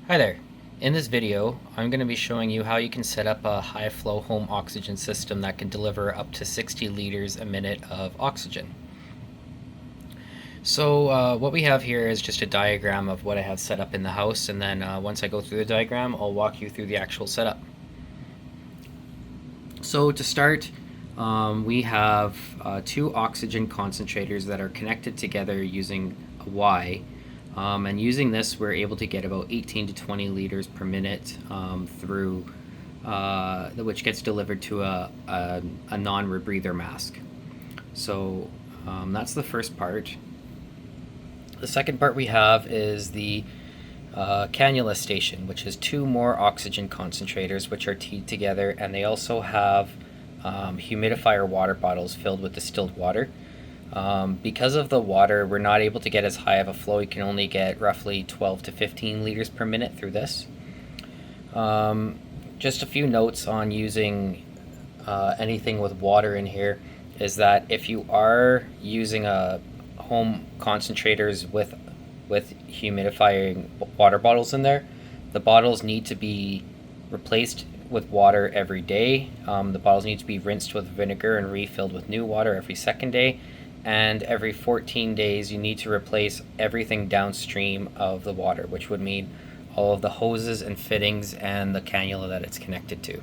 Hi there. In this video, I'm going to be showing you how you can set up a high flow home oxygen system that can deliver up to 60 liters a minute of oxygen. So what we have here is just a diagram of what I have set up in the house, and then once I go through the diagram, I'll walk you through the actual setup. So to start, we have two oxygen concentrators that are connected together using a Y. And using this, we're able to get about 18 to 20 liters per minute through, which gets delivered to a non-rebreather mask. So that's the first part. The second part we have is the cannula station, which is two more oxygen concentrators which are teed together, and they also have humidifier water bottles filled with distilled water. Because of the water, we're not able to get as high of a flow. You can only get roughly 12 to 15 liters per minute through this. Just a few notes on using anything with water in here is that if you are using a home concentrators with humidifying water bottles in there, the bottles need to be replaced with water every day. The bottles need to be rinsed with vinegar and refilled with new water every second day. And every 14 days you need to replace everything downstream of the water, which would mean all of the hoses and fittings and the cannula that it's connected to.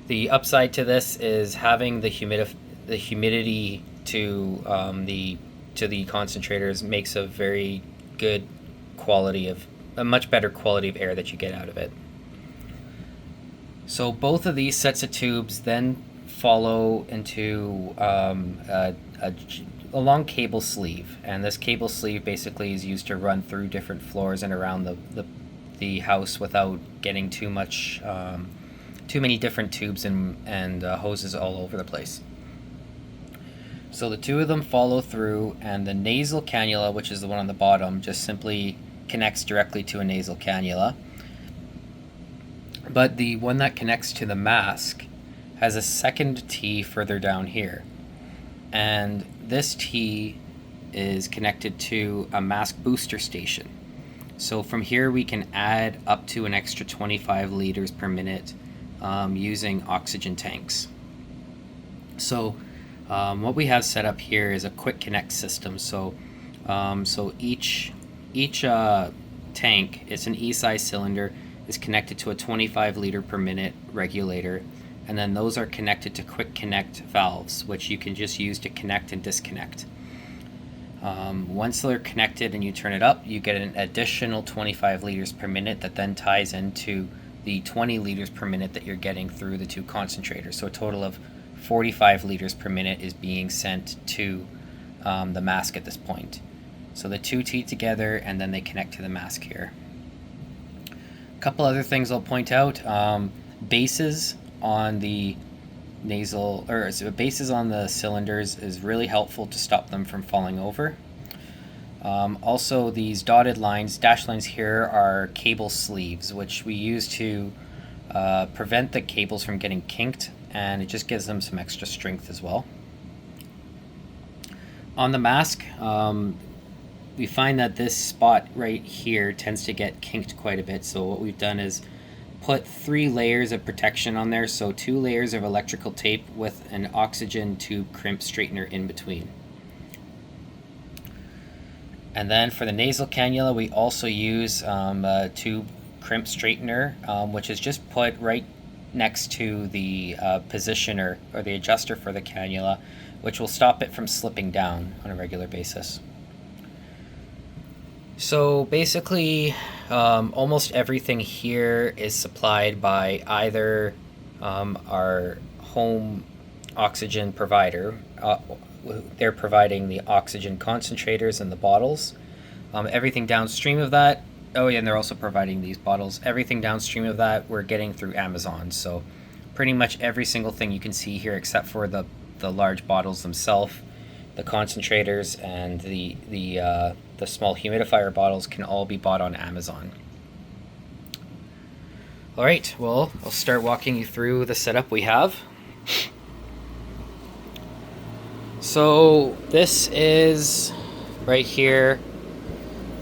The upside to this is having the humidity to the concentrators makes a very good quality of a much better quality of air that you get out of it. So both of these sets of tubes then follow into a long cable sleeve, and this cable sleeve basically is used to run through different floors and around the house without getting too many different tubes and hoses all over the place. So the two of them follow through, and the nasal cannula, which is the one on the bottom, just simply connects directly to a nasal cannula. But the one that connects to the mask has a second T further down here. And this T is connected to a mask booster station. So from here we can add up to an extra 25 liters per minute using oxygen tanks. So what we have set up here is a quick connect system. So each tank, it's an E-size cylinder, is connected to a 25 liter per minute regulator, and then those are connected to quick connect valves, which you can just use to connect and disconnect. Once they're connected and you turn it up, you get an additional 25 liters per minute that then ties into the 20 liters per minute that you're getting through the two concentrators. So a total of 45 liters per minute is being sent to the mask at this point. So the two tee together, and then they connect to the mask here. A couple other things I'll point out. Bases on the bases on the cylinders is really helpful to stop them from falling over. Also, these dotted lines, dashed lines here, are cable sleeves, which we use to prevent the cables from getting kinked, and it just gives them some extra strength as well. On the mask, we find that this spot right here tends to get kinked quite a bit, so what we've done is put 3 layers of protection on there, so 2 layers of electrical tape with an oxygen tube crimp straightener in between. And then for the nasal cannula, we also use a tube crimp straightener, which is just put right next to the positioner or the adjuster for the cannula, which will stop it from slipping down on a regular basis. So basically, almost everything here is supplied by either our home oxygen provider. They're providing the oxygen concentrators and the bottles. Everything downstream of that, oh yeah, and they're also providing these bottles. Everything downstream of that we're getting through Amazon. So pretty much every single thing you can see here, except for the large bottles themselves, the concentrators and the small humidifier bottles can all be bought on Amazon. All right, well, I'll start walking you through the setup we have. So this is right here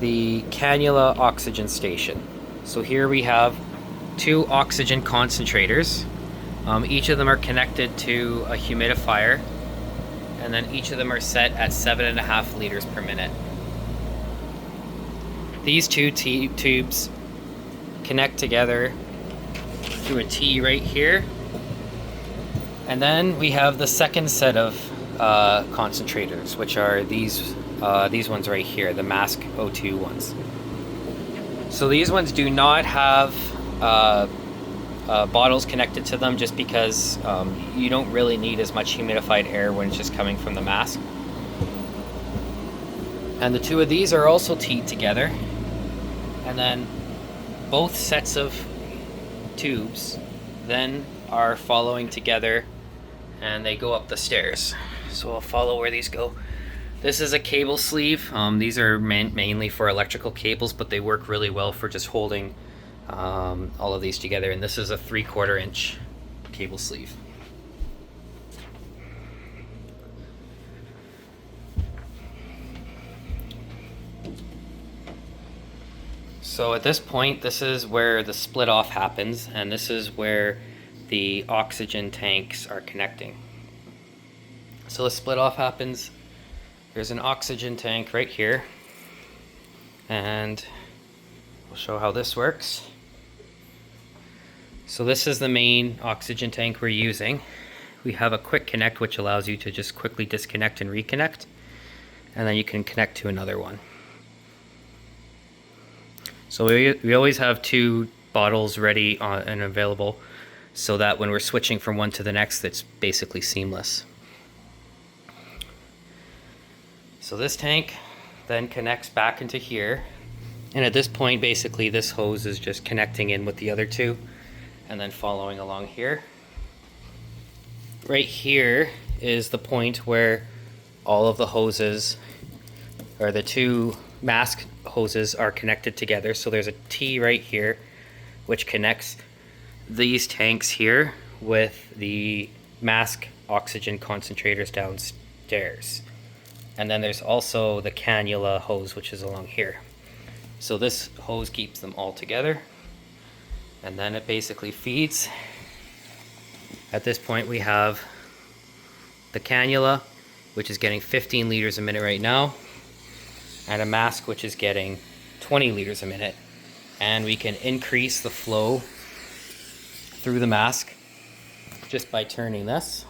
the cannula oxygen station. So here we have 2 oxygen concentrators. Each of them are connected to a humidifier, and then each of them are set at 7.5 liters per minute. These 2 tubes connect together through a T right here, and then we have the second set of concentrators, which are these ones right here, the mask O2 ones. So these ones do not have bottles connected to them, just because you don't really need as much humidified air when it's just coming from the mask. And the 2 of these are also teed together, and then both sets of tubes then are following together, and they go up the stairs. So I'll follow where these go. This is a cable sleeve. These are mainly for electrical cables, but they work really well for just holding all of these together. And this is a 3/4 inch cable sleeve. So at this point, this is where the split off happens, and this is where the oxygen tanks are connecting. So the split off happens. There's an oxygen tank right here, and we'll show how this works. So this is the main oxygen tank we're using. We have a quick connect, which allows you to just quickly disconnect and reconnect, and then you can connect to another one. So we always have 2 bottles ready and available, so that when we're switching from one to the next, it's basically seamless. So this tank then connects back into here, and at this point, basically this hose is just connecting in with the other 2 and then following along here. Right here is the point where all of the hoses, or the 2 mask hoses, are connected together. So there's a T right here which connects these tanks here with the mask oxygen concentrators downstairs. And then there's also the cannula hose, which is along here. So this hose keeps them all together, and then it basically feeds. At this point, we have the cannula, which is getting 15 liters a minute right now, and a mask which is getting 20 liters a minute. And we can increase the flow through the mask just by turning this.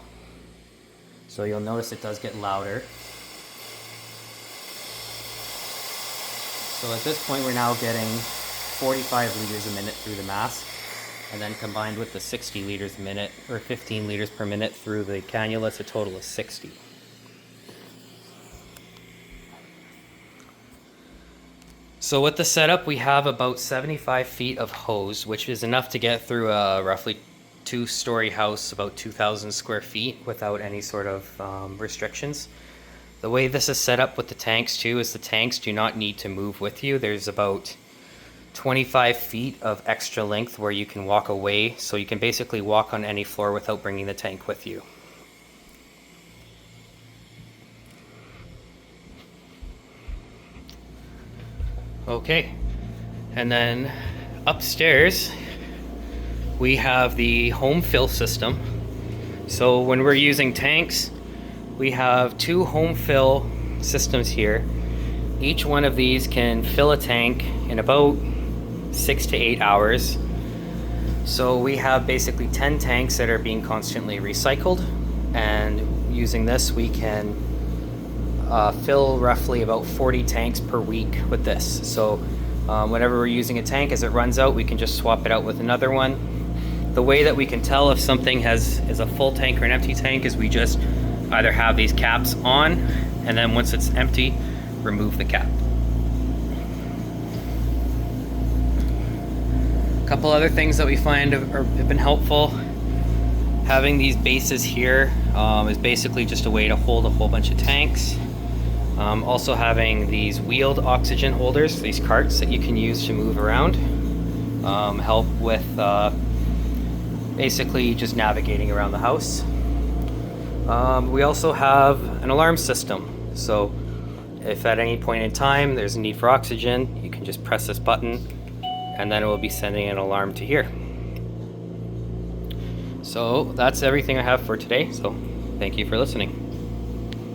So you'll notice it does get louder. So at this point, we're now getting 45 liters a minute through the mask, and then combined with the 60 liters a minute, or 15 liters per minute through the cannula, it's a total of 60. So with the setup, we have about 75 feet of hose, which is enough to get through a roughly 2-story house, about 2,000 square feet, without any sort of restrictions. The way this is set up with the tanks too is the tanks do not need to move with you. There's about 25 feet of extra length where you can walk away, so you can basically walk on any floor without bringing the tank with you. Okay, and then upstairs we have the home fill system. So when we're using tanks, we have 2 home fill systems here. Each one of these can fill a tank in about 6 to 8 hours. So we have basically 10 tanks that are being constantly recycled, and using this we can fill roughly about 40 tanks per week with this. So whenever we're using a tank, as it runs out, we can just swap it out with another one. The way that we can tell if something is a full tank or an empty tank is we just either have these caps on, and then once it's empty, remove the cap. A couple other things that we find have been helpful. Having these bases here is basically just a way to hold a whole bunch of tanks. Also having these wheeled oxygen holders, these carts that you can use to move around, help with basically just navigating around the house. We also have an alarm system. So If at any point in time there's a need for oxygen, you can just press this button and then it will be sending an alarm to here. So that's everything I have for today, so thank you for listening.